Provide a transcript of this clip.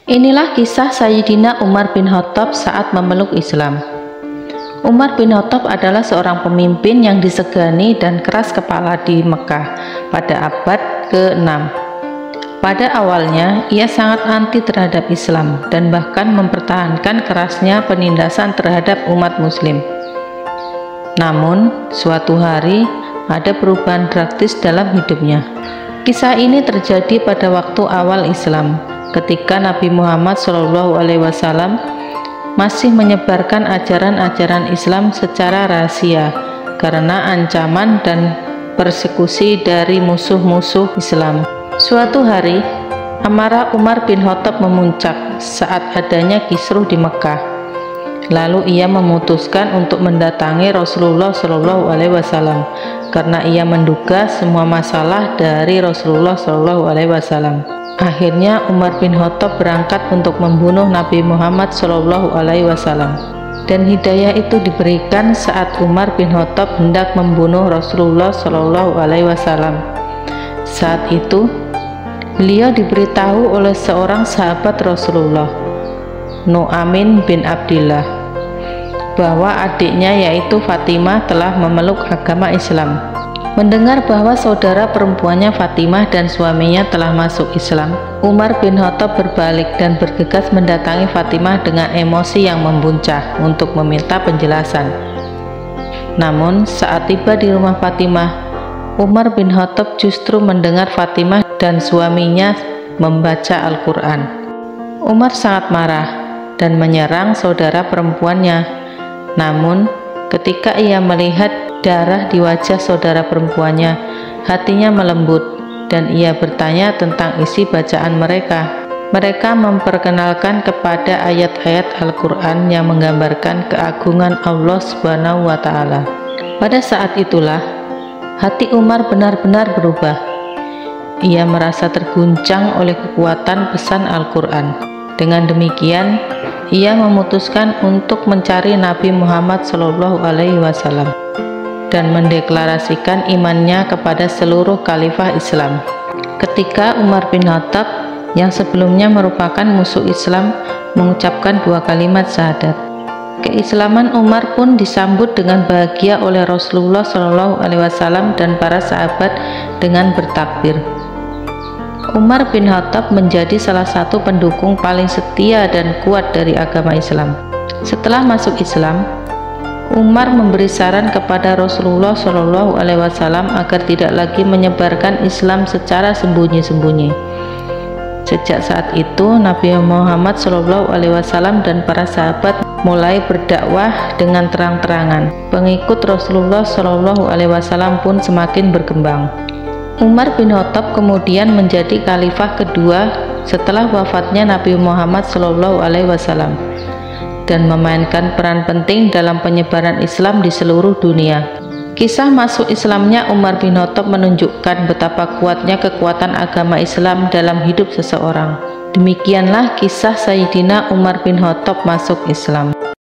Inilah kisah Sayyidina Umar bin Khattab saat memeluk Islam. Umar bin Khattab adalah seorang pemimpin yang disegani dan keras kepala di Mekah pada abad ke-6. Pada awalnya, ia sangat anti terhadap Islam dan bahkan mempertahankan kerasnya penindasan terhadap umat muslim. Namun, suatu hari ada perubahan drastis dalam hidupnya. Kisah ini terjadi pada waktu awal Islam, ketika Nabi Muhammad SAW masih menyebarkan ajaran-ajaran Islam secara rahasia karena ancaman dan persekusi dari musuh-musuh Islam. Suatu hari, amarah Umar bin Khattab memuncak saat adanya kisruh di Mekah. Lalu ia memutuskan untuk mendatangi Rasulullah SAW karena ia menduga semua masalah dari Rasulullah SAW. Akhirnya Umar bin Khattab berangkat untuk membunuh Nabi Muhammad SAW. Dan hidayah itu diberikan saat Umar bin Khattab hendak membunuh Rasulullah SAW. Saat itu, beliau diberitahu oleh seorang sahabat Rasulullah, Nu'amin bin Abdillah, bahwa adiknya yaitu Fatimah telah memeluk agama Islam. Mendengar bahwa saudara perempuannya Fatimah dan suaminya telah masuk Islam, Umar bin Khattab berbalik dan bergegas mendatangi Fatimah dengan emosi yang membuncah untuk meminta penjelasan. Namun saat tiba di rumah Fatimah, Umar bin Khattab justru mendengar Fatimah dan suaminya membaca Al-Quran. Umar sangat marah dan menyerang saudara perempuannya. Namun, ketika ia melihat darah di wajah saudara perempuannya, hatinya melembut dan ia bertanya tentang isi bacaan mereka. Mereka memperkenalkan kepada ayat-ayat Al-Quran yang menggambarkan keagungan Allah Subhanahu wa Ta'ala. Pada saat itulah, hati Umar benar-benar berubah. Ia merasa terguncang oleh kekuatan pesan Al-Quran. Dengan demikian, ia memutuskan untuk mencari Nabi Muhammad SAW dan mendeklarasikan imannya kepada seluruh khalifah Islam. Ketika Umar bin Khattab yang sebelumnya merupakan musuh Islam mengucapkan 2 kalimat syahadat, keislaman Umar pun disambut dengan bahagia oleh Rasulullah SAW dan para sahabat dengan bertakbir. Umar bin Khattab menjadi salah satu pendukung paling setia dan kuat dari agama Islam. Setelah masuk Islam, Umar memberi saran kepada Rasulullah SAW agar tidak lagi menyebarkan Islam secara sembunyi-sembunyi. Sejak saat itu, Nabi Muhammad SAW dan para sahabat mulai berdakwah dengan terang-terangan. Pengikut Rasulullah SAW pun semakin berkembang. Umar bin Khattab kemudian menjadi khalifah kedua setelah wafatnya Nabi Muhammad SAW dan memainkan peran penting dalam penyebaran Islam di seluruh dunia. Kisah masuk Islamnya Umar bin Khattab menunjukkan betapa kuatnya kekuatan agama Islam dalam hidup seseorang. Demikianlah kisah Sayyidina Umar bin Khattab masuk Islam.